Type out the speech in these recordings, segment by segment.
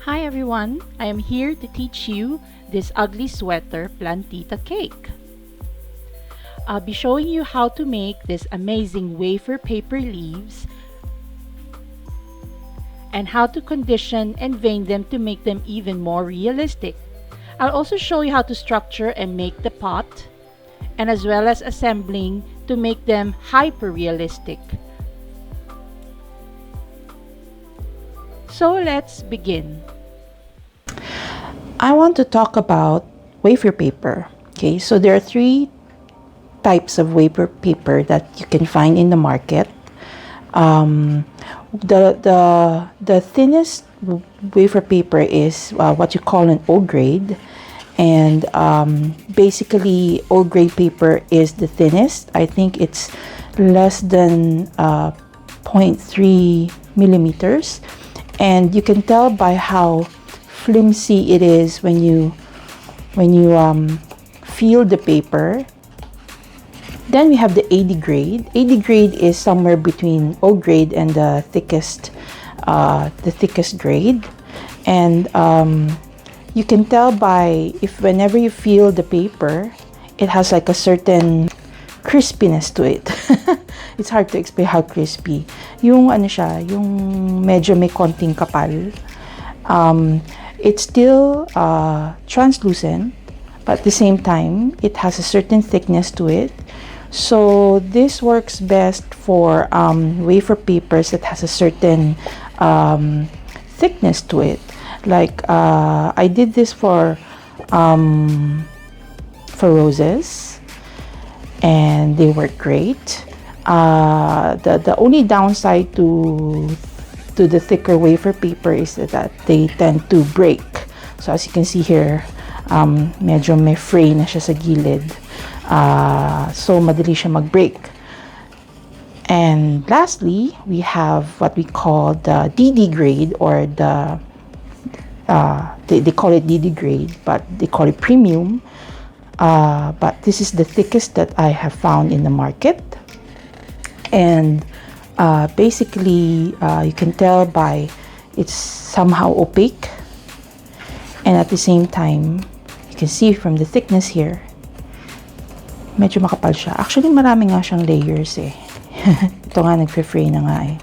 Hi everyone, I am here to teach you this ugly sweater Plantita Cake. I'll be showing you how to make this amazing wafer paper leaves and how to condition and vein them to make them even more realistic. I'll also show you how to structure and make the pot and as well as assembling to make them hyper realistic. So let's begin. I want to talk about wafer paper. Okay, so there are three types of wafer paper that you can find in the market. The thinnest wafer paper is what you call an O grade, and basically O grade paper is the thinnest. I think it's less than 0.3 millimeters, and you can tell by how flimsy it is when you feel the paper. Then we have the 80 grade. 80 grade is somewhere between O grade and the thickest grade, and you can tell by if whenever you feel the paper, it has like a certain crispiness to it. It's hard to explain how crispy. Yung ano siya, yung medyo may konting kapal. It's still translucent, but at the same time, it has a certain thickness to it. So this works best for wafer papers that has a certain thickness to it. Like I did this for roses, and they work great. The only downside to the thicker wafer paper is that they tend to break. So as you can see here, medyo may fray na siya sa gilid. So madali siya mag-break. And lastly, we have what we call the DD grade, or they call it DD grade, but they call it premium. But this is the thickest that I have found in the market. And basically, you can tell by it's somehow opaque, and at the same time, you can see from the thickness here, medyo makapal siya. Actually, marami nga siyang layers eh. Ito nga, nag-fray na nga eh.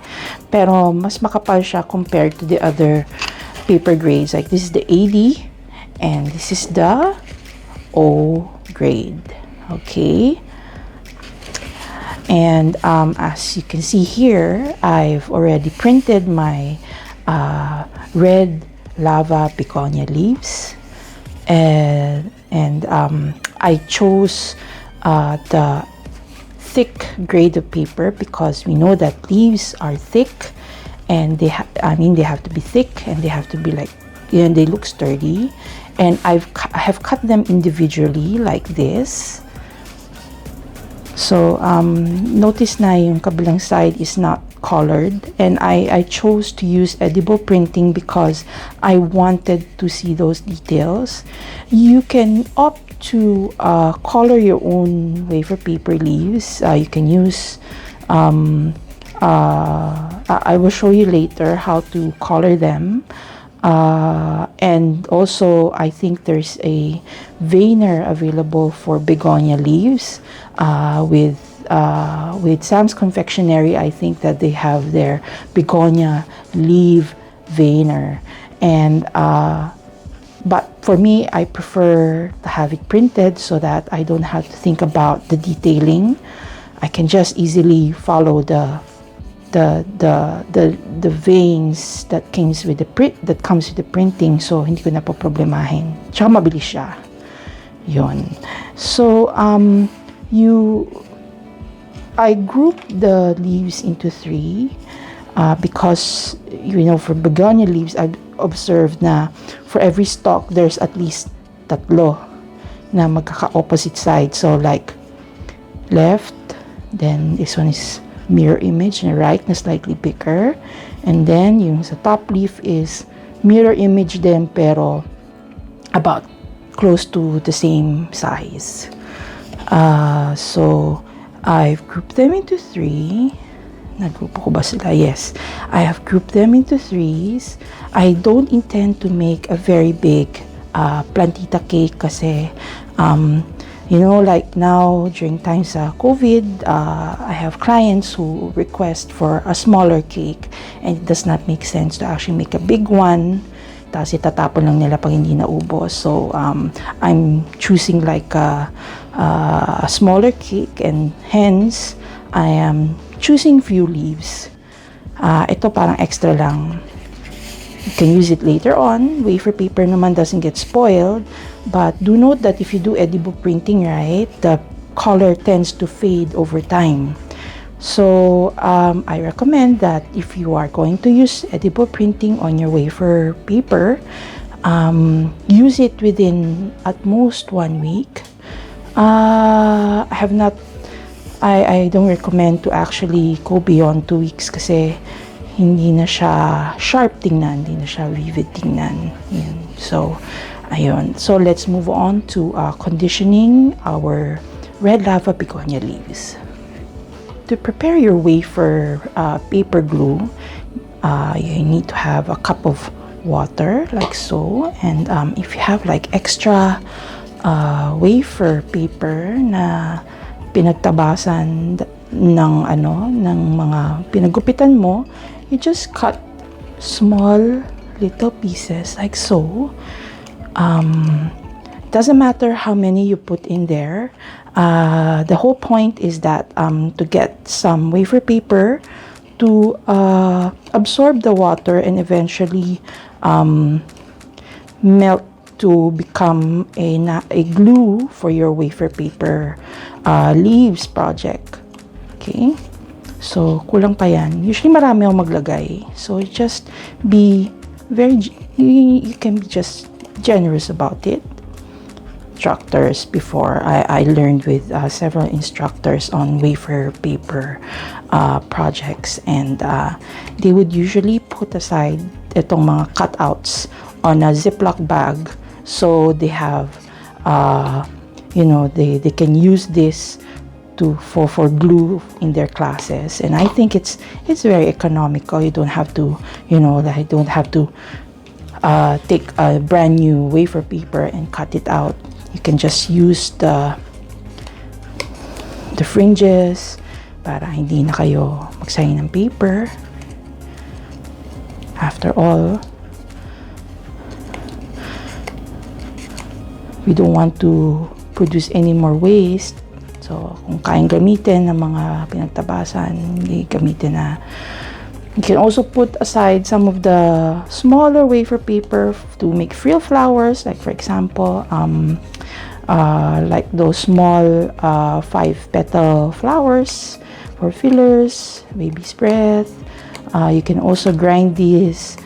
Pero mas makapal siya compared to the other paper grades. Like this is the 80, and this is the O grade. Okay. And as you can see here, I've already printed my red lava begonia leaves, and I chose the thick grade of paper because we know that leaves are thick, and they have to be thick, and they have to be like, and they look sturdy. And I have cut them individually like this. So notice na yung kabilang side is not colored, and I chose to use edible printing because I wanted to see those details. You can opt to color your own wafer paper leaves. You can use I will show you later how to color them. And also, I think there's a veiner available for begonia leaves with Sam's Confectionery. I think that they have their begonia leaf veiner, and but for me, I prefer to have it printed so that I don't have to think about the detailing. I can just easily follow the veins that comes with the printing, so hindi ko na po problemahin. Tsaka mabilis siya. Yun. So I grouped the leaves into three because for begonia leaves, I've observed na for every stalk there's at least tatlo na magkaka-opposite side. So like left, then this one is mirror image na right na slightly bigger, and then yung sa top leaf is mirror image din pero about close to the same size. So I've grouped them into three. Nagrupo ko ba sila? Yes. I have grouped them into threes. I don't intend to make a very big plantita cake kasi like now during times sa COVID, I have clients who request for a smaller cake and it does not make sense to actually make a big one tapos itatapon lang nila pag hindi naubos. So I'm choosing like a smaller cake and hence I am choosing few leaves. Ito parang extra lang. You can use it later on. Wafer paper naman doesn't get spoiled. But do note that if you do edible printing, right, the color tends to fade over time. So I recommend that if you are going to use edible printing on your wafer paper, use it within at most 1 week. I don't recommend to actually go beyond 2 weeks kasi hindi na siya sharp tingnan, hindi na siya vivid tingnan. Yun. So, ayun. So, let's move on to conditioning our red lava begonia leaves. To prepare your wafer paper glue, you need to have a cup of water like so. And if you have like extra wafer paper na pinagtabasan ng mga pinagupitan mo, you just cut small little pieces like so. Doesn't matter how many you put in there. The whole point is that to get some wafer paper to absorb the water and eventually melt to become a glue for your wafer paper leaves project. Okay? So, kulang pa yan. Usually, marami akong maglagay. So, just be you can be just generous about it. Instructors before, I learned with several instructors on wafer paper projects, and they would usually put aside itong mga cutouts on a Ziploc bag so they have they can use this for glue in their classes. And I think it's very economical. You don't have to take a brand new wafer paper and cut it out. You can just use the fringes para hindi na kayo magsayang ng paper. After all, we don't want to produce any more waste. So, kung kayang gamitin ng mga pinagtabasan, hindi gamitin na. You can also put aside some of the smaller wafer paper to make frill flowers, like for example, like those small 5-petal flowers for fillers, baby's breath. You can also grind these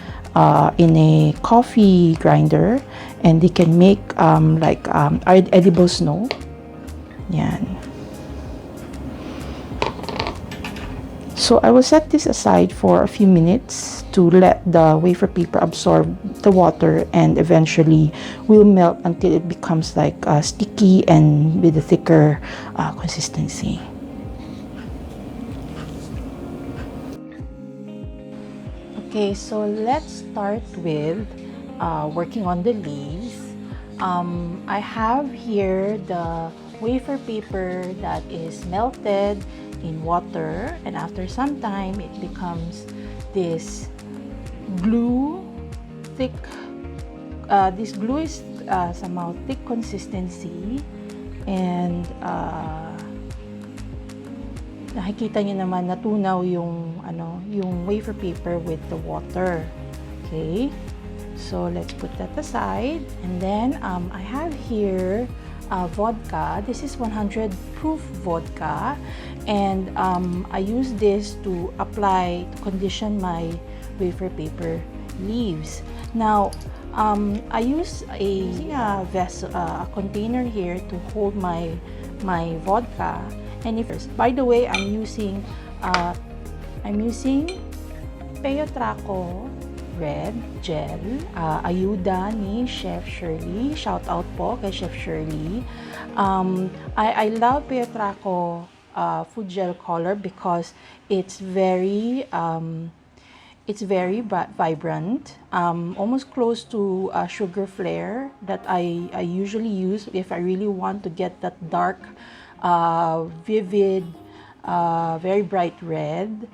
in a coffee grinder, and they can make edible snow. Yan. So I will set this aside for a few minutes to let the wafer paper absorb the water, and eventually will melt until it becomes like sticky and with a thicker consistency. Okay, so let's start with working on the leaves. I have here the wafer paper that is melted in water, and after some time it becomes this glue, thick. This glue is somehow thick consistency, and nakikita nyo naman natunaw yung wafer paper with the water. Okay, so let's put that aside, and then I have here vodka. This is 100 proof vodka, and I use this to condition my wafer paper leaves. Now I use a container here to hold my vodka. And by the way, I'm using Peyotraco red gel, ayuda ni Chef Shirley. Shout out po kay Chef Shirley. I love Peyotraco food gel color because it's very vibrant, almost close to sugar flare that I usually use if I really want to get that dark, vivid, very bright red.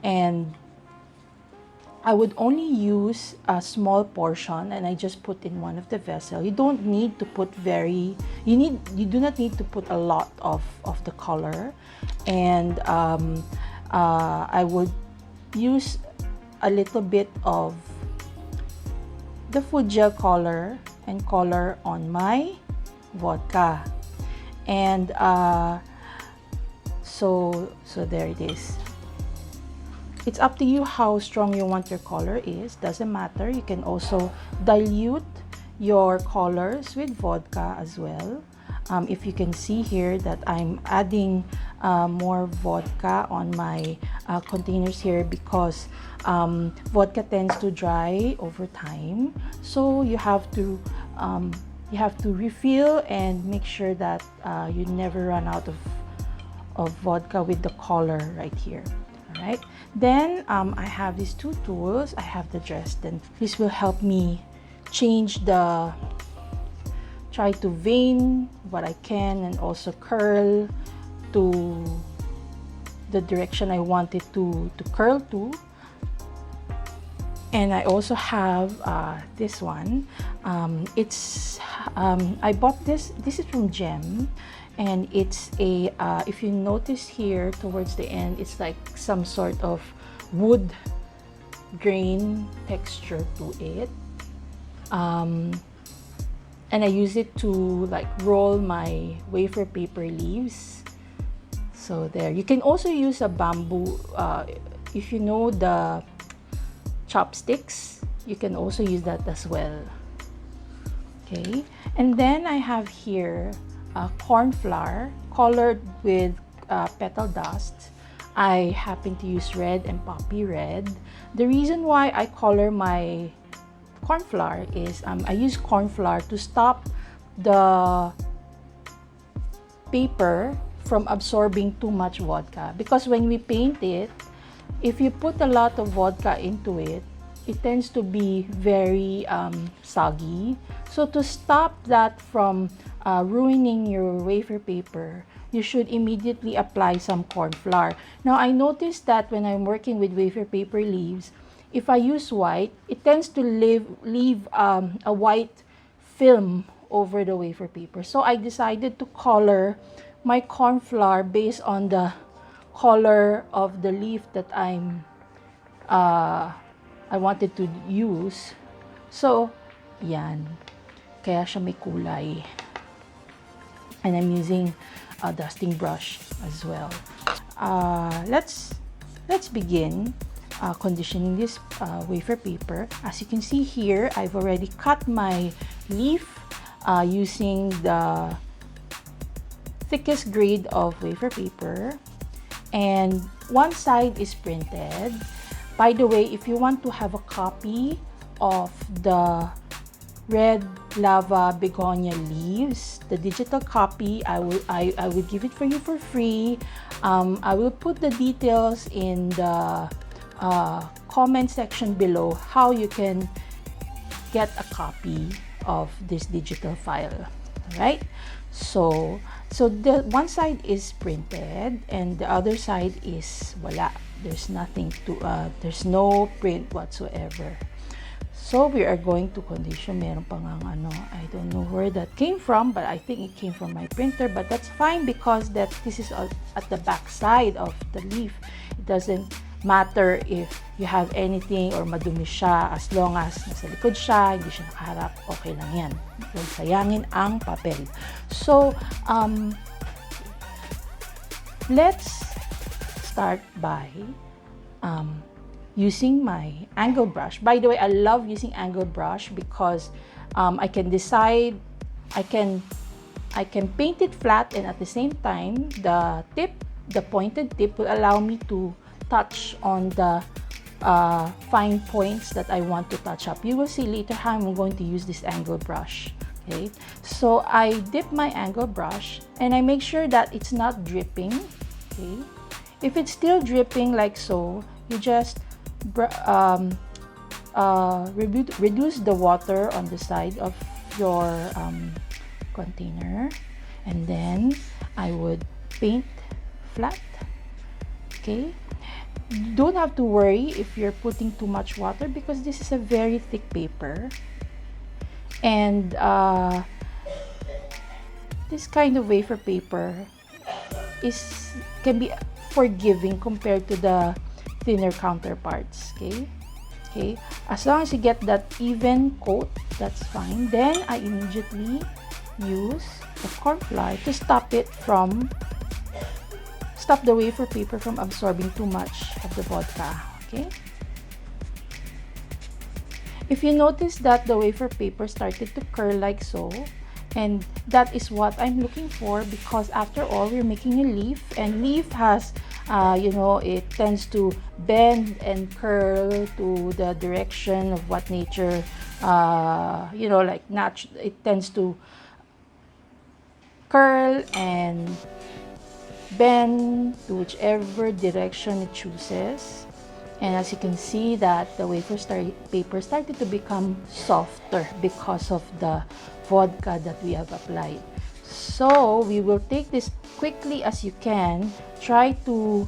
And I would only use a small portion, and I just put in one of the vessel. You don't need to put you do not need to put a lot of the color. And I would use a little bit of the food gel color and color on my vodka. And so there it is. It's up to you how strong you want your color is. Doesn't matter. You can also dilute your colors with vodka as well. If you can see here that I'm adding more vodka on my containers here because vodka tends to dry over time. So you have to refill and make sure that you never run out of vodka with the color right here. Right. Then I have these two tools. I have the Dresden. This will help me try to vein what I can and also curl to the direction I want it to curl to. And I also have this one. I bought this. This is from Gem. And it's a, if you notice here towards the end, it's like some sort of wood grain texture to it. And I use it to like roll my wafer paper leaves. So there. You can also use a bamboo, if you know the chopsticks, you can also use that as well. Okay. And then I have here corn flour colored with petal dust. I happen to use red and poppy red. The reason why I color my corn flour is I use corn flour to stop the paper from absorbing too much vodka, because when we paint it, if you put a lot of vodka into it, it tends to be very soggy. So to stop that from ruining your wafer paper, you should immediately apply some corn flour. Now I noticed that when I'm working with wafer paper leaves, if I use white, it tends to leave a white film over the wafer paper. So I decided to color my corn flour based on the color of the leaf that I wanted to use. So, yan. Kaya siya may kulay. And I'm using a dusting brush as well. Let's begin conditioning this wafer paper. As you can see here, I've already cut my leaf using the thickest grade of wafer paper. And one side is printed. By the way, if you want to have a copy of the red lava begonia leaves, the digital copy, I will give it for you for free. I will put the details in the comment section below how you can get a copy of this digital file. All right, so the one side is printed and the other side is wala. There's nothing to there's no print whatsoever. So we are going to condition. Meron pa ngang ano, I don't know where that came from, but I think it came from my printer, but that's fine because this is at the back side of the leaf. It doesn't matter if you have anything or madumi siya, as long as nasa likod siya, hindi siya nakaharap, okay lang yan. Huwag sayangin ang papel. So, let's start by using my angle brush. By the way, I love using angle brush because I can decide, I can paint it flat, and at the same time, the pointed tip will allow me to touch on the fine points that I want to touch up. You will see later how I'm going to use this angle brush. Okay, so I dip my angle brush and I make sure that it's not dripping. Okay? If it's still dripping like so, you just reduce the water on the side of your container, and then I would paint flat. Okay, don't have to worry if you're putting too much water because this is a very thick paper, and this kind of wafer paper can be forgiving compared to the thinner counterparts. Okay, as long as you get that even coat, that's fine. Then I immediately use the corn flour to stop the wafer paper from absorbing too much of the vodka. Okay, if you notice that the wafer paper started to curl like so, and that is what I'm looking for, because after all, we're making a leaf, and leaf has it tends to bend and curl to the direction of what nature it tends to curl and bend to whichever direction it chooses. And as you can see, that the paper started to become softer because of the vodka that we have applied. So we will take this quickly as you can. Try to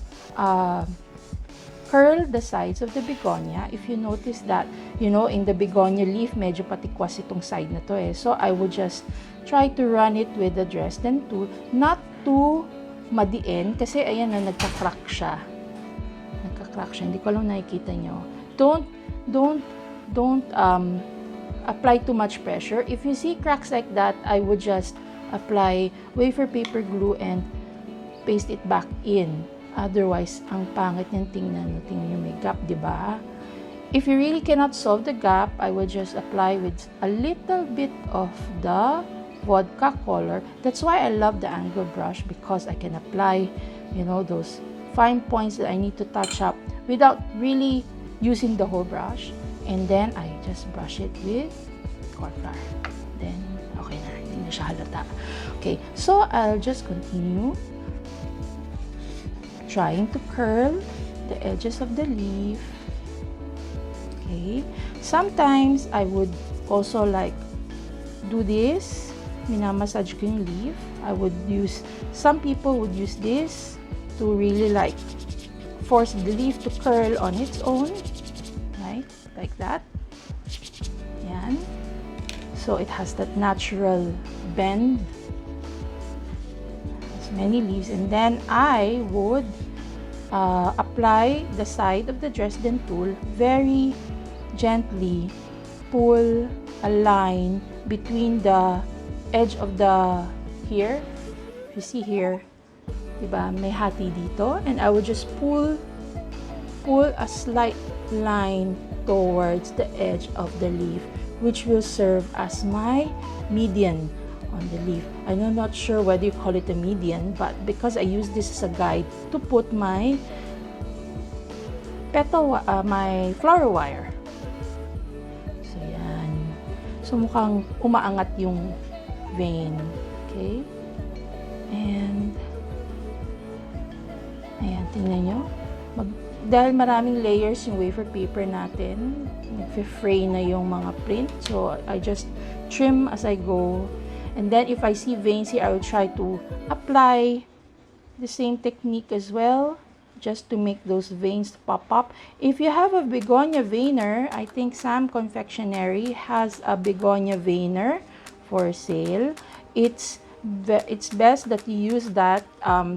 curl the sides of the begonia. If you notice that, in the begonia leaf, medyo patikwas itong side na to eh. So I would just try to run it with the Dresden tool, not too madiin, kasi ayan na, nagka-crack siya. Hindi ko lang nakikita nyo. Don't apply too much pressure. If you see cracks like that, I would just apply wafer paper glue and paste it back in. Otherwise, ang pangit niyang tingnan nyo, may gap, diba? If you really cannot solve the gap, I would just apply with a little bit of the vodka color. That's why I love the angle brush, because I can apply, those fine points that I need to touch up without really using the whole brush. And then I just brush it with corn flour. Then, okay na, hindi na siya halata. Okay, so I'll just continue trying to curl the edges of the leaf. Okay, sometimes I would also do this, minamassage ko yung leaf. Some people would use this to really force the leaf to curl on its own, right? Like that. Yan. So it has that natural bend. As many leaves, and then I would apply the side of the Dresden tool, very gently pull a line between the edge of here. You see here, diba, may hati dito, and I would just pull a slight line towards the edge of the leaf, which will serve as my median on the leaf. I'm not sure whether you call it a median, but because I use this as a guide to put my my flower wire. So yan. So mukhang umaangat yung vein. Okay? And ayan, tingnan nyo. Dahil maraming layers yung wafer paper natin, nag-fray na yung mga print. So I just trim as I go. And then if I see veins here, I will try to apply the same technique as well, just to make those veins pop up. If you have a begonia veiner, I think Sam Confectionery has a begonia veiner for sale. It's best that you use that.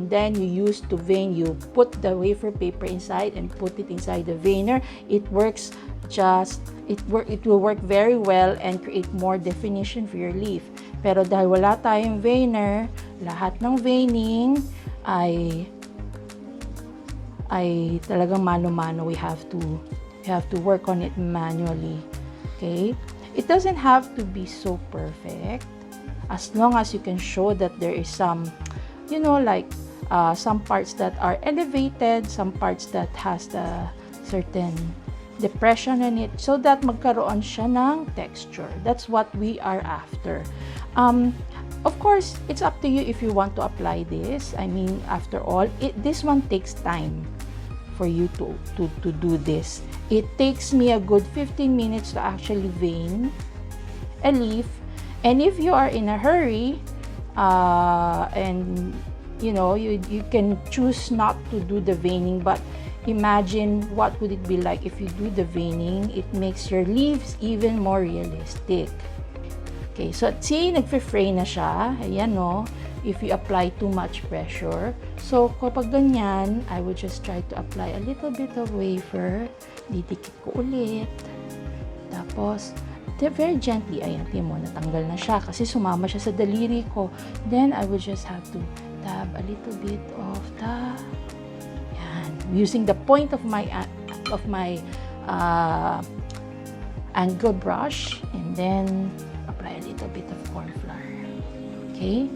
Then you use to vein. You put the wafer paper inside and put it inside the veiner. It works it will work very well and create more definition for your leaf. Pero dahil wala tayong veiner, lahat ng veining ay talagang mano-mano. We have to work on it manually. Okay? It doesn't have to be so perfect, as long as you can show that there is some, some parts that are elevated, some parts that has the certain depression in it, so that magkaroon siya ng texture. That's what we are after. Of course, it's up to you if you want to apply this. I mean, after all, this one takes time for you to do this. It takes me a good 15 minutes to actually vein a leaf. And if you are in a hurry, and you can choose not to do the veining, but imagine what would it be like if you do the veining. It makes your leaves even more realistic. Okay, so see, nagfe-fray na siya. Ayan, no? If you apply too much pressure. So, kapag ganyan, I would just try to apply a little bit of wafer. Didikit ko ulit. Tapos, very gently, ayan, tingnan mo, natanggal na siya kasi sumama siya sa daliri ko. Then, I would just have to dab a little bit of the, yan, using the point of my angle brush, and then apply a little bit of corn flour. Okay?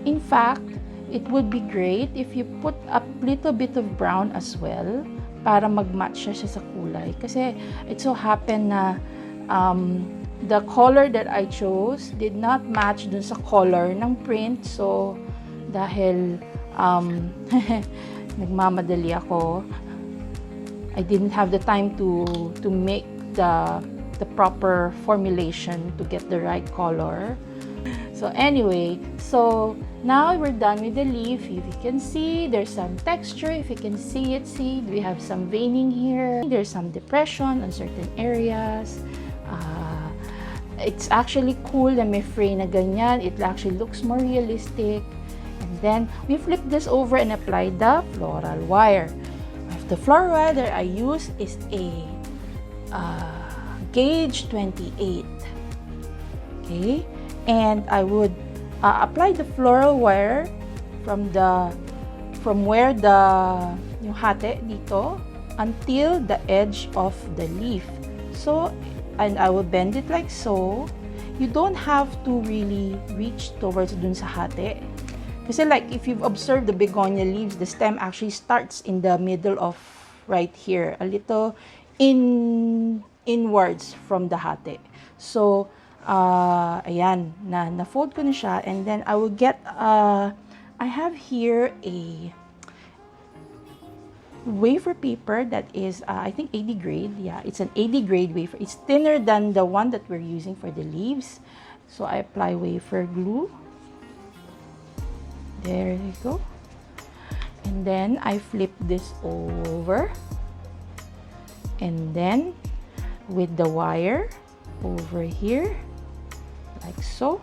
In fact, it would be great if you put a little bit of brown as well para mag-match siya sa kulay. Kasi it so happened na the color that I chose did not match dun sa color ng print. So, dahil nagmamadali ako, I didn't have the time to make the proper formulation to get the right color. So anyway, so now we're done with the leaf. If you can see, there's some texture. If you can see it, we have some veining here. There's some depression on certain areas. It's actually cool na may fray na ganyan. It actually looks more realistic. And then we flip this over and apply the floral wire. The floral wire that I use is a gauge 28. Okay, and I would apply the floral wire from where yung hate dito until the edge of the leaf. So, and I will bend it like so. You don't have to really reach towards dun sa hate. Kasi like if you've observed the begonia leaves, the stem actually starts in the middle of right here, a little inwards from the hate. So, ayan, na-fold ko na siya, and then I will get, I have here a wafer paper that is, I think 80 grade. Yeah, it's an 80 grade wafer. It's thinner than the one that we're using for the leaves. So, I apply wafer glue. There you go. And then, I flip this over. And then, with the wire over here, like so.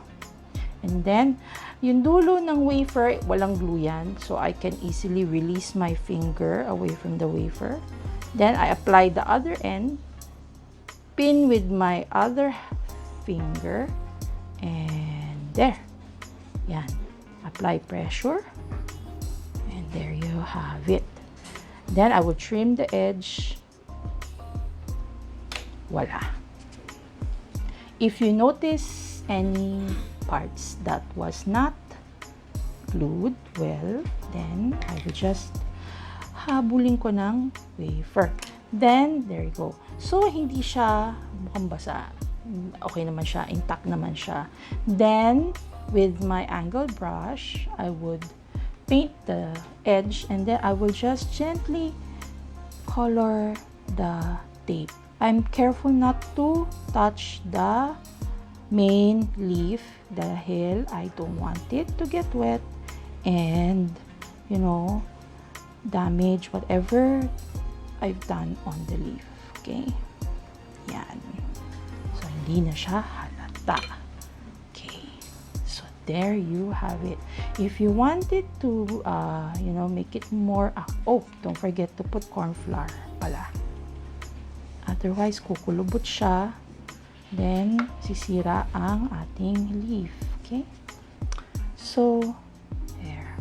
And then, yung dulo ng wafer, walang glue yan. So, I can easily release my finger away from the wafer. Then, I apply the other end, pin with my other finger, and there. Yan. Apply pressure. And there you have it. Then, I will trim the edge. Voila. If you notice any parts that was not glued well, then I will just habulin ko ng wafer. Then, there you go. So, hindi siya mukhang basa. Okay naman siya. Intact naman siya. Then, with my angle brush, I would paint the edge, and then I will just gently color the tape. I'm careful not to touch the main leaf dahil I don't want it to get wet and, damage whatever I've done on the leaf. Okay? Yan. So, hindi na siya halata. Okay. So, there you have it. If you wanted to, make it more, don't forget to put corn flour pala. Otherwise, kukulubot siya. Then, sisira ang ating leaf. Okay? So, there.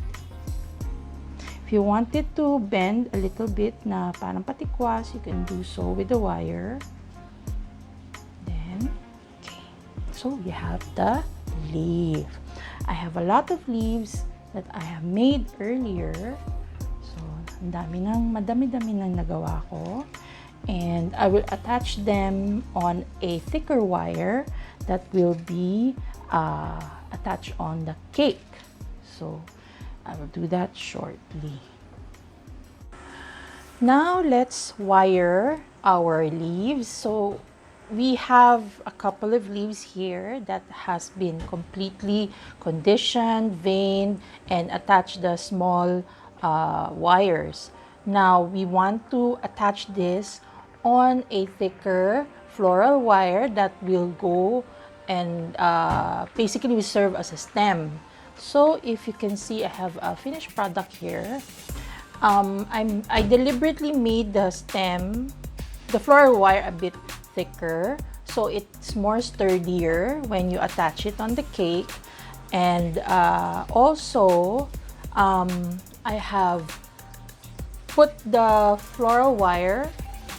If you wanted to bend a little bit na parang patikwas, you can do so with the wire. Then, okay. So, you have the leaf. I have a lot of leaves that I have made earlier. So, madami-dami nang nagawa ko. And I will attach them on a thicker wire that will be a attach on the cake. So I will do that shortly. Now let's wire our leaves. So we have a couple of leaves here that has been completely conditioned, veined, and attached the small wires. Now we want to attach this on a thicker floral wire that will go and basically will serve as a stem. So if you can see, I have a finished product here. I deliberately made the stem, the floral wire, a bit thicker so it's more sturdier when you attach it on the cake. And also I have put the floral wire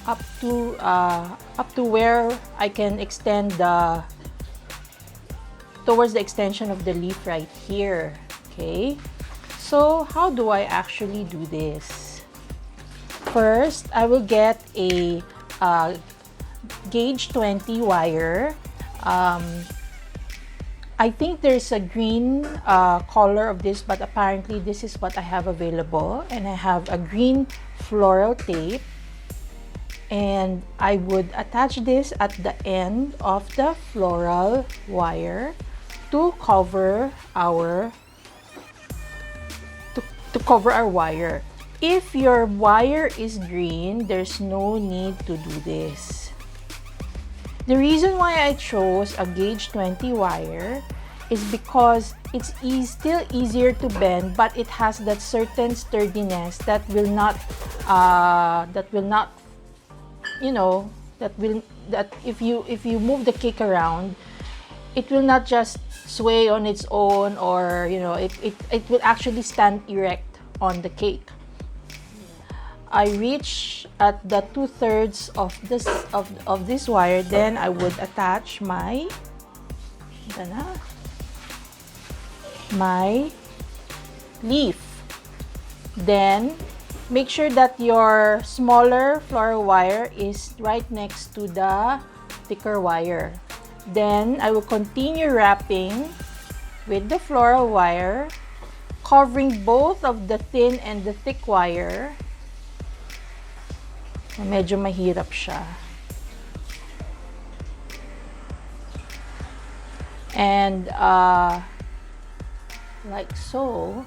up to where I can extend towards the extension of the leaf right here. Okay, so how do I actually do this? First, I will get a gauge 20 wire. I think there's a green color of this, but apparently this is what I have available. And I have a green floral tape. And I would attach this at the end of the floral wire to cover our wire. If your wire is green, there's no need to do this. The reason why I chose a gauge 20 wire is because it's still easier to bend, but it has that certain sturdiness that will not that if you move the cake around, it will not just sway on its own, or it will actually stand erect on the cake. I reach at the 2/3 of this wire, then I would attach my leaf. Then make sure that your smaller floral wire is right next to the thicker wire. Then I will continue wrapping with the floral wire, covering both of the thin and the thick wire. Medyo mahirap siya. And like so.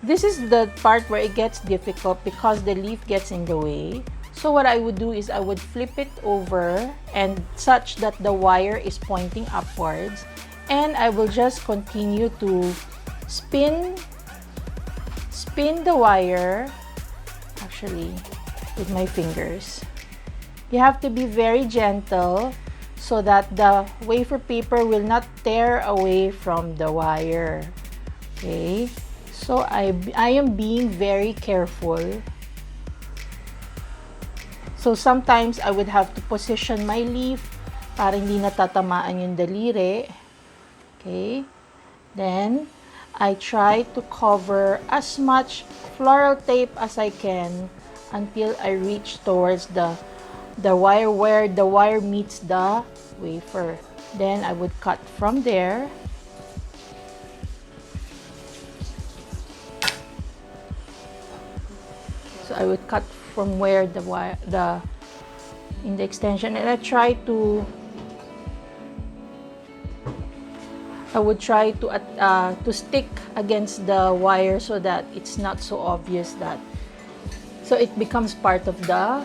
This is the part where it gets difficult because the leaf gets in the way. So what I would do is I would flip it over and such that the wire is pointing upwards, and I will just continue to spin the wire, actually with my fingers. You have to be very gentle so that the wafer paper will not tear away from the wire. Okay, so I am being very careful. So sometimes I would have to position my leaf para hindi natatamaan yung daliri. Okay, then I try to cover as much floral tape as I can until I reach towards the wire where the wire meets the wafer. Then I would cut from there. So I would cut from where the wire, in the extension, and I would try to stick against the wire so that it's not so obvious so it becomes part of the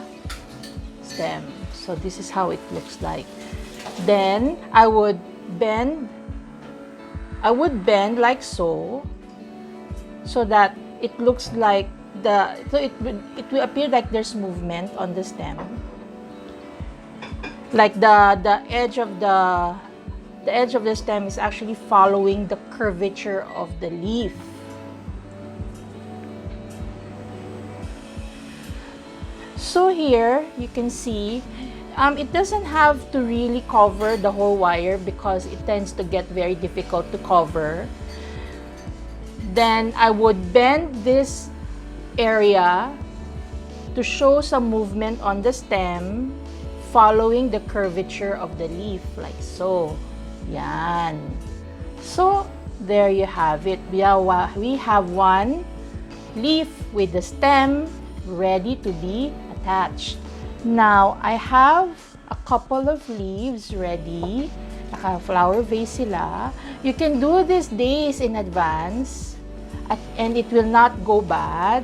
stem. So this is how it looks like. Then I would bend like so that it looks like it will appear like there's movement on the stem, like the edge of the stem is actually following the curvature of the leaf. So here you can see it doesn't have to really cover the whole wire because it tends to get very difficult to cover. Then I would bend this area to show some movement on the stem following the curvature of the leaf, like so. Yan. So, there you have it. We have one leaf with the stem ready to be attached. Now, I have a couple of leaves ready. Naka-flower vase sila. You can do this days in advance and it will not go bad.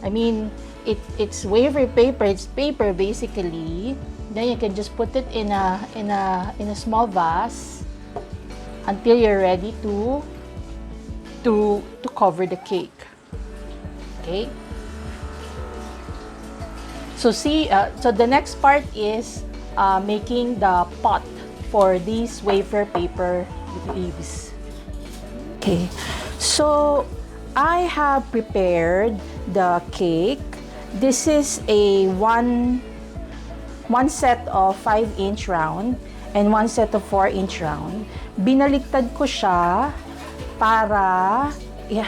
I mean, it's wafer paper. It's paper basically. Then you can just put it in a small vase until you're ready to cover the cake. Okay. So so the next part is making the pot for these wafer paper leaves. Okay, so I have prepared the cake. This is a one set of 5-inch round and one set of 4-inch round. Binaliktad ko siya para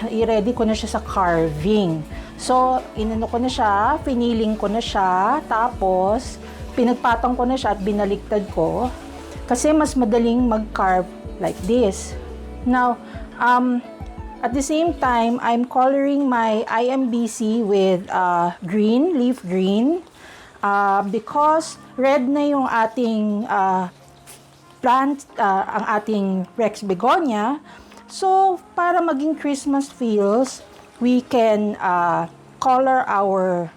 i-ready ko na siya sa carving. So, inano ko na siya, finiling ko na siya, tapos pinagpatong ko na siya at binaliktad ko kasi mas madaling mag-carve like this. Now, at the same time, I'm coloring my IMBC with leaf green, because red na yung ating plant, ang ating Rex begonia. So, para maging Christmas feels, we can color our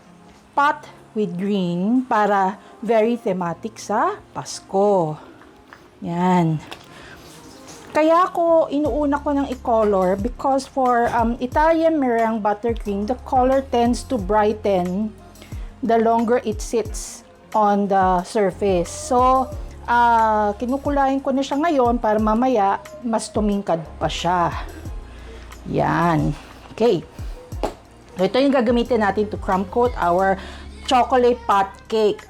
pot with green para very thematic sa Pasko. Yan. Kaya ako, inuuna ko ng i-color because for Italian meringue buttercream, the color tends to brighten the longer it sits on the surface. So, kinukulayin ko na siya ngayon para mamaya mas tumingkad pa siya. Yan. Okay. So, ito yung gagamitin natin to crumb coat our chocolate pot cake.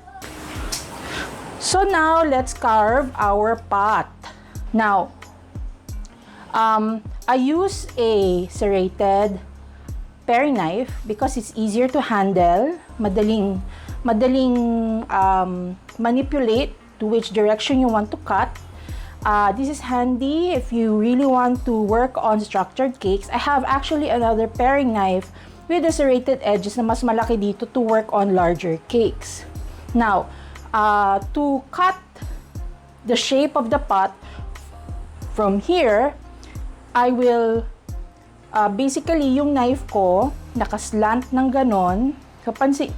So, now, let's carve our pot. Now, I use a serrated paring knife because it's easier to handle, madaling manipulate to which direction you want to cut. This is handy if you really want to work on structured cakes. I have actually another paring knife with the serrated edges na mas malaki dito to work on larger cakes. Now, to cut the shape of the pot from here, I will basically yung knife ko nakaslant ng ganon.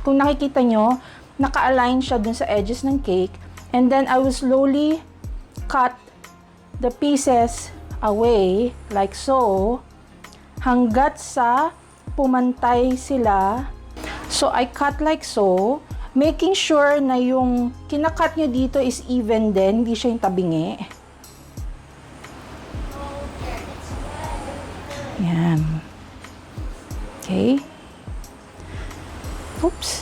Kung nakikita nyo, naka-align siya dun sa edges ng cake, and then I will slowly cut the pieces away like so hanggat sa pumantay sila. So I cut like so, making sure na yung kinakat nyo dito is even din, hindi siya yung tabingi. Yan. Okay. Oops.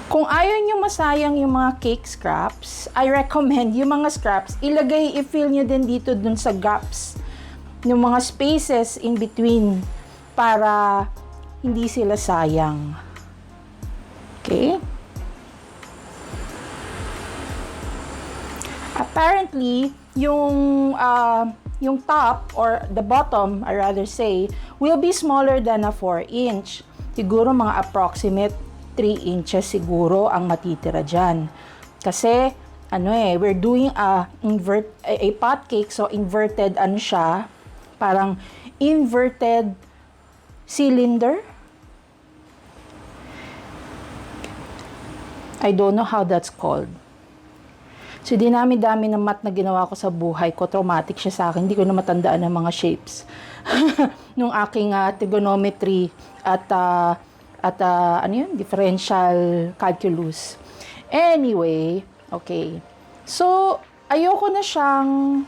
Kung ayaw nyo masayang yung mga cake scraps, I recommend yung mga scraps, i-fill nyo din dito dun sa gaps, yung mga spaces in between para hindi sila sayang. Okay? Apparently, yung top or the bottom, I rather say, will be smaller than a 4-inch. Siguro mga approximate 3 inches siguro ang matitira dyan. Kasi, we're doing a pot cake, so inverted, siya, parang inverted cylinder. I don't know how that's called. So, dinami-dami ng math na ginawa ko sa buhay ko. Traumatic siya sa akin. Hindi ko na matandaan ang mga shapes. Nung aking trigonometry at differential calculus. Anyway, okay. So, ayoko na siyang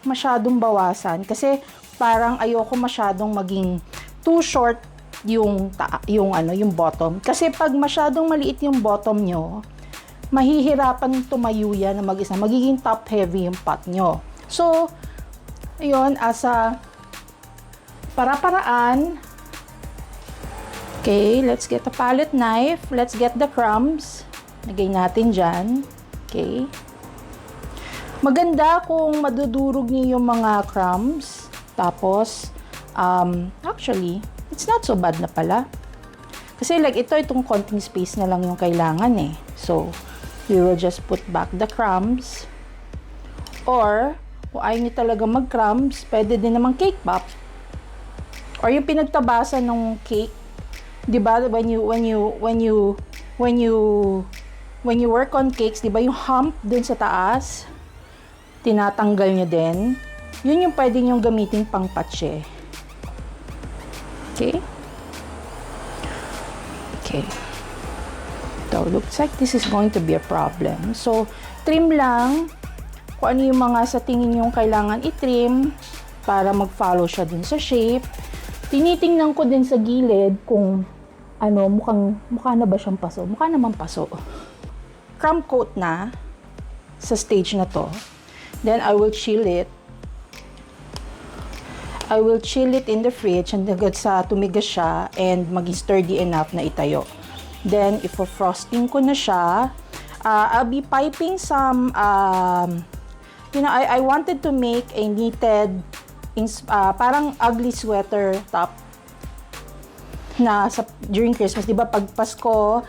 masyadong bawasan kasi parang ayoko masyadong maging too short yung bottom. Kasi pag masyadong maliit yung bottom nyo, mahihirapan tumayo yan na mag-isa. Magiging top heavy yung pot nyo. So, ayun, as a para-paraan, okay, let's get a palette knife. Let's get the crumbs. Lagay natin dyan. Okay. Maganda kung madudurog niyo yung mga crumbs. Tapos, actually, it's not so bad na pala. Kasi like itong konting space na lang yung kailangan eh. So, we will just put back the crumbs. Or, kung ayaw niyo talaga mag-crumbs, pwede din naman cake pop. Or yung pinagtabasan ng cake. 'Di ba? When you work on cakes, 'di ba yung hump dun sa taas, tinatanggal niyo din. Yun yung pwede niyong gamitin pang patse. Okay? Okay. So, looks like this is going to be a problem. So, trim lang kung ano yung mga sa tingin yung kailangan i-trim para mag-follow siya dun sa shape. Tinitingnan ko din sa gilid kung ano, mukha na ba siyang paso. Mukha naman paso. Crumb coat na sa stage na to. Then, I will chill it. I will chill it in the fridge hanggang sa tumigas siya and maging sturdy enough na itayo. Then, ifo-frosting ko na siya. I'll be piping some, I wanted to make a knitted, parang ugly sweater top na during Christmas. Diba pag Pasko,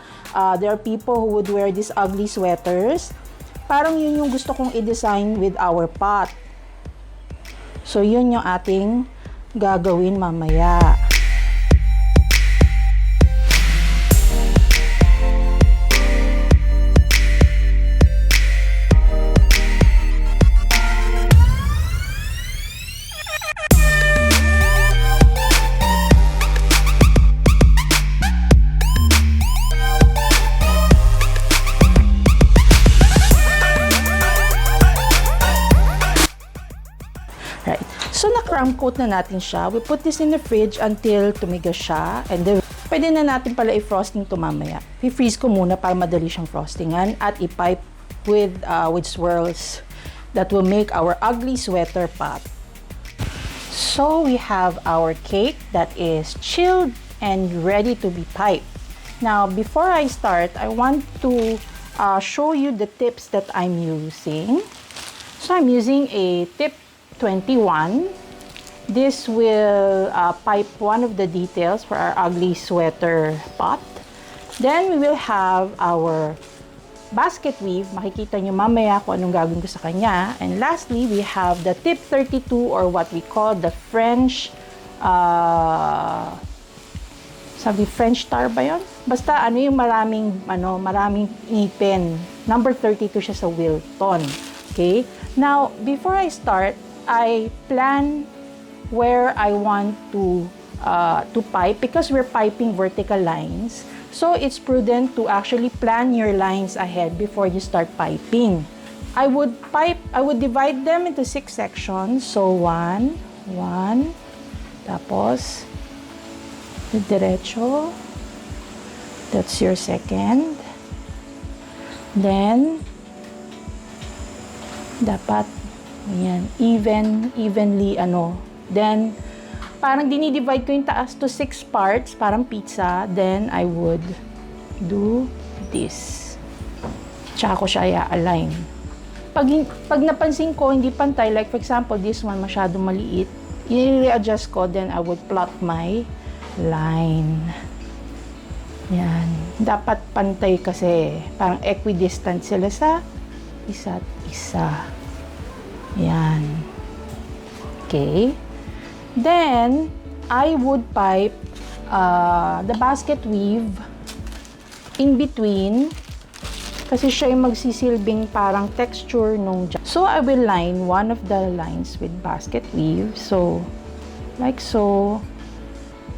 there are people who would wear these ugly sweaters. Parang yun yung gusto kong i-design with our pot. So, yun yung ating gagawin mamaya. Right. So, na-crumb coat na natin siya. We put this in the fridge until tumigas siya. And then, pwede na natin pala i-frosting to mamaya. I-freeze ko muna para madali siyang frostingan at i-pipe with swirls that will make our ugly sweater pot. So, we have our cake that is chilled and ready to be piped. Now, before I start, I want to show you the tips that I'm using. So, I'm using a tip 21. This will pipe one of the details for our ugly sweater pot. Then we will have our basket weave. Makikita nyo mamaya kung anong gagawin ko sa kanya. And lastly, we have the tip 32 or what we call the French French tar ba yun? Basta ano yung maraming ipin. Number 32 siya sa Wilton. Okay? Now, before I start, I plan where I want to pipe because we're piping vertical lines. So it's prudent to actually plan your lines ahead before you start piping. I would divide them into 6 sections. So 1, tapos diretso. That's your second. Then dapat ayan, evenly Then, parang dinidivide ko yung taas to 6 parts, parang pizza. Then, I would do this. Tsaka ko siya i-align. Pag napansin ko, hindi pantay, like for example, this one masyadong maliit, i-readjust ko, then I would plot my line. Yan. Dapat pantay kasi, parang equidistant sila sa isa't isa. Yan. Okay. Then, I would pipe the basket weave in between kasi siya yung magsisilbing parang texture nung jam. So, I will line one of the lines with basket weave. So, like so.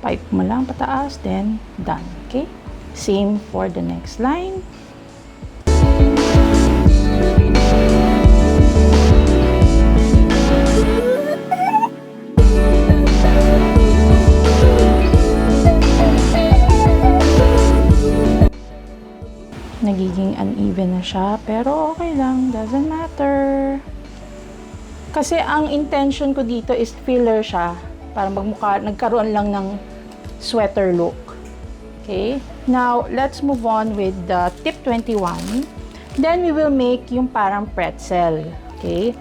Pipe mo lang pataas, then done. Okay? Same for the next line. Nagiging uneven na siya, pero okay lang, doesn't matter. Kasi ang intention ko dito is filler siya, para nagkaroon lang ng sweater look. Okay? Now, let's move on with the tip 21. Then, we will make yung parang pretzel. Okay,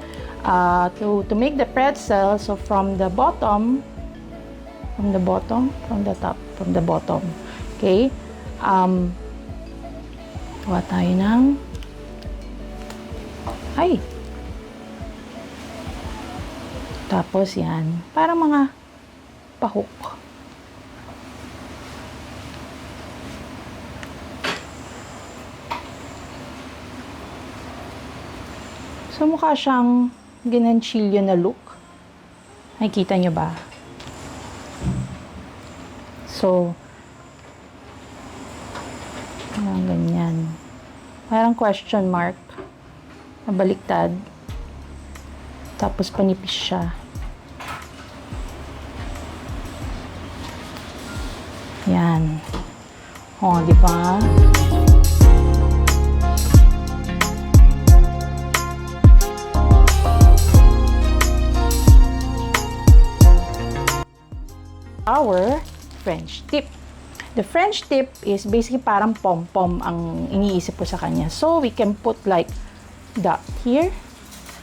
to make the pretzel, so from the bottom, from the top, from the bottom. Okay, gawa tayo ng, tapos yan, parang mga pa-hook. So, mukha siyang ginanchilyo na look. Nakikita nyo ba? So, parang ganyan. Parang question mark. Nabaliktad. Tapos panipis siya. Yan. O, di ba? Our French tip. The French tip is basically parang pom-pom ang iniisip ko sa kanya. So, we can put like that here.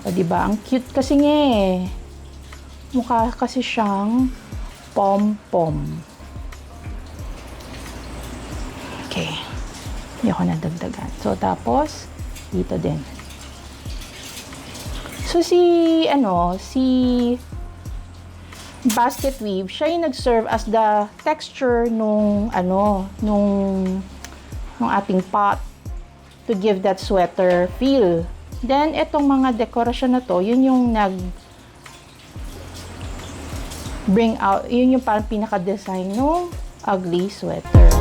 O, diba? Ang cute kasi niya eh. Mukha kasi siyang pom-pom. Okay. Hindi ako nadagdagan. So, tapos, dito din. So, si basket weave, siya yung nag-serve as the texture nung ating pot to give that sweater feel. Then, itong mga dekorasyon na to, yun yung bring out, yun yung parang pinaka-design nung ugly sweater.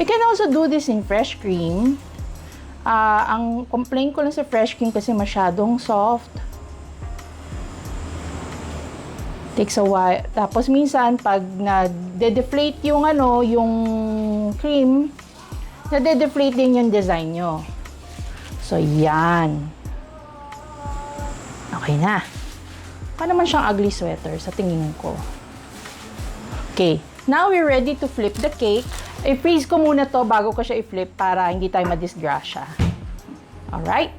You can also do this in fresh cream. Ang complaint ko lang sa fresh cream kasi masyadong soft. Takes a while. Tapos minsan pag na-deflate yung yung cream, na-deflate din yung design nyo. So yan. Okay na. Pa naman siyang ugly sweater sa tingin ko. Okay. Now we're ready to flip the cake. I-freeze ko muna to bago ko siya i-flip para hindi tayo madisgrasya. Alright?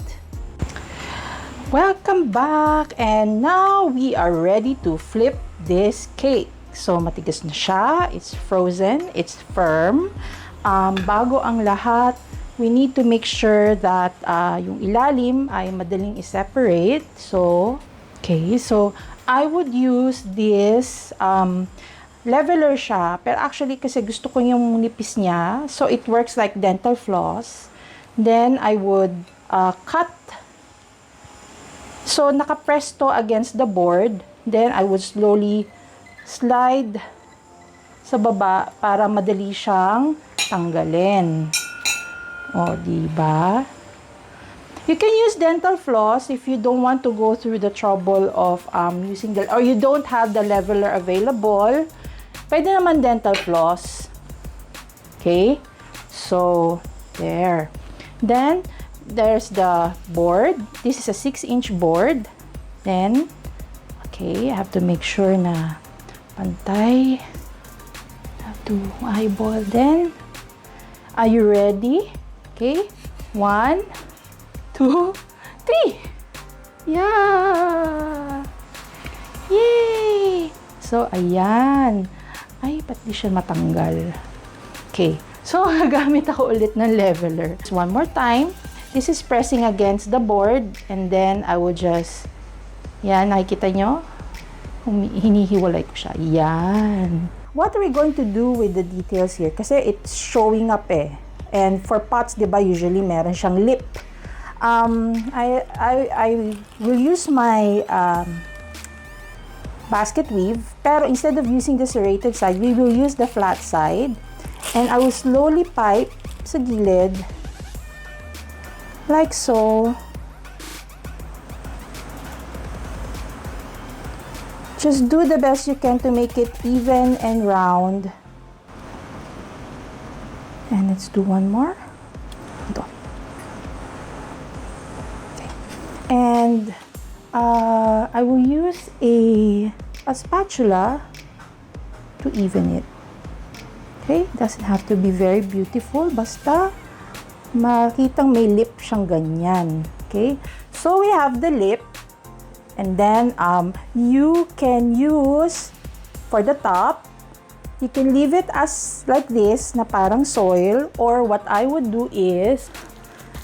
Welcome back! And now we are ready to flip this cake. So, matigas na siya. It's frozen. It's firm. Bago ang lahat, we need to make sure that yung ilalim ay madaling i-separate. So, okay. So, I would use this leveler siya, pero actually kasi gusto ko yung nipis niya, so it works like dental floss. Then I would cut, so nakapress to against the board, then I would slowly slide sa baba para madali siyang tanggalin. O, diba? You can use dental floss if you don't want to go through the trouble of using or you don't have the leveler available. Pwede naman dental floss. Okay? So, there. Then, there's the board. This is a 6-inch board. Then, okay, I have to make sure na pantay. I have to eyeball. Then, are you ready? Okay? 1, 2, 3. Yeah! Yay! So, ayan. Ay, ba't di siya matanggal? Okay. So, gagamit ako ulit ng leveler. One more time. This is pressing against the board. And then, I will just, yan, nakikita nyo? Hinihiwalay ko siya. Yan. What are we going to do with the details here? Kasi it's showing up eh. And for pots, di ba, usually meron siyang lip. I will use my basket weave, pero instead of using the serrated side, we will use the flat side, and I will slowly pipe sa gilid like so. Just do the best you can to make it even and round. And let's do one more. Ito. Okay. And I will use a spatula to even it. Okay, doesn't have to be very beautiful, basta makitang may lip siyang ganyan. Okay, so we have the lip, and then you can use for the top, you can leave it as like this na parang soil, or what I would do is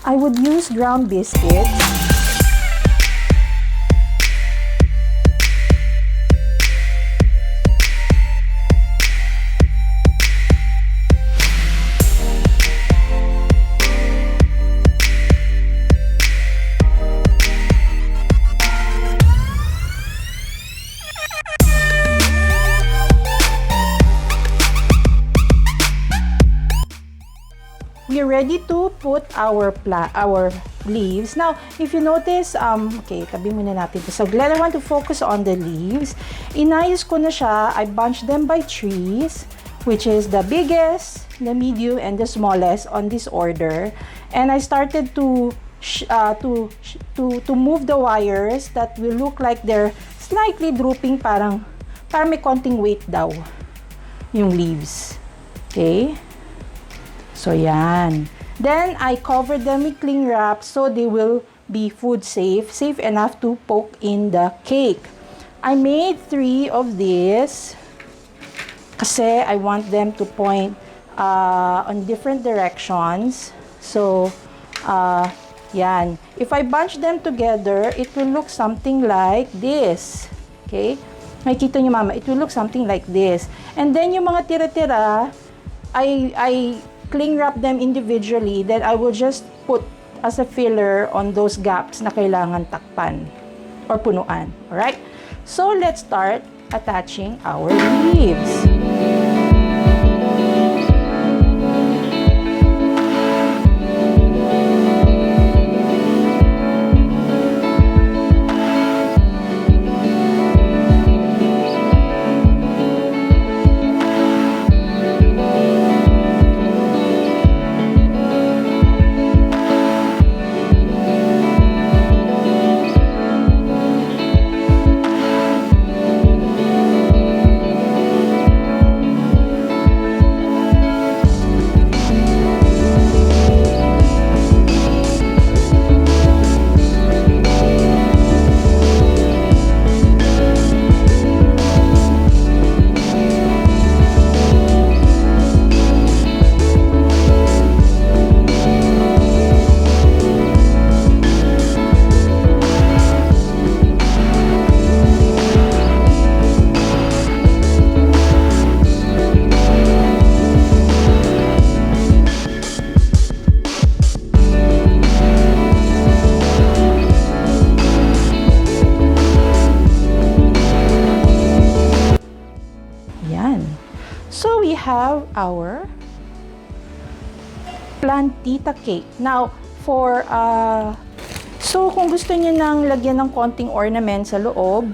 I would use ground biscuits. We're ready to put our leaves. Now, if you notice, okay, tabi muna natin ito. So, I want to focus on the leaves. Inayos ko na siya. I bunched them by trees, which is the biggest, the medium, and the smallest on this order. And I started to move the wires that will look like they're slightly drooping, parang may konting weight daw yung leaves. Okay? So, yan. Then, I covered them with cling wrap so they will be food safe enough to poke in the cake. I made 3 of these kasi I want them to point on different directions. So, yan. If I bunch them together, it will look something like this. Okay? Makikita nyo, mama, it will look something like this. And then, yung mga tira-tira, I cling wrap them individually, then I will just put as a filler on those gaps na kailangan takpan or punuan. Alright? So, let's start attaching our leaves. So, we have our Plantita Cake. Now, so kung gusto niyo nang lagyan ng konting ornament sa loob,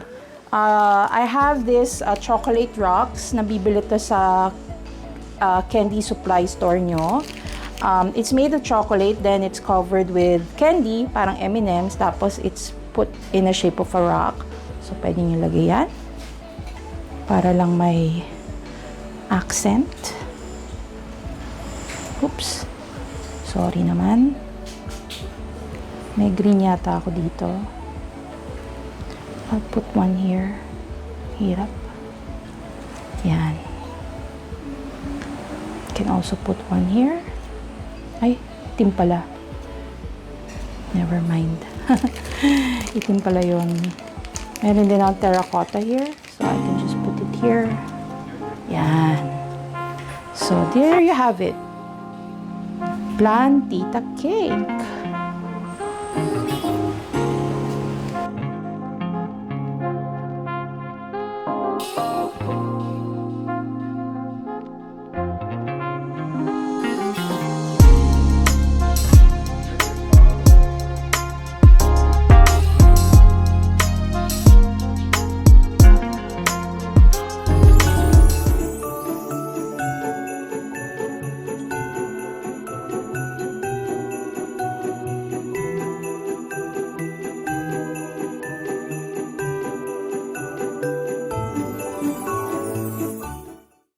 I have this chocolate rocks na bibili to sa candy supply store nyo. It's made of chocolate, then it's covered with candy, parang M&M's, tapos it's put in a shape of a rock. So, pwede nyo lagay yan para lang may accent. Oops. Sorry naman. May green yata ako dito. I'll put one here. Hirap. Yan. Can also put one here. Ay, itim pala. Never mind. Itim pala yun. Meron din ang terracotta here. So, I can just put it here. Yan. So, there you have it. Plantita Cake.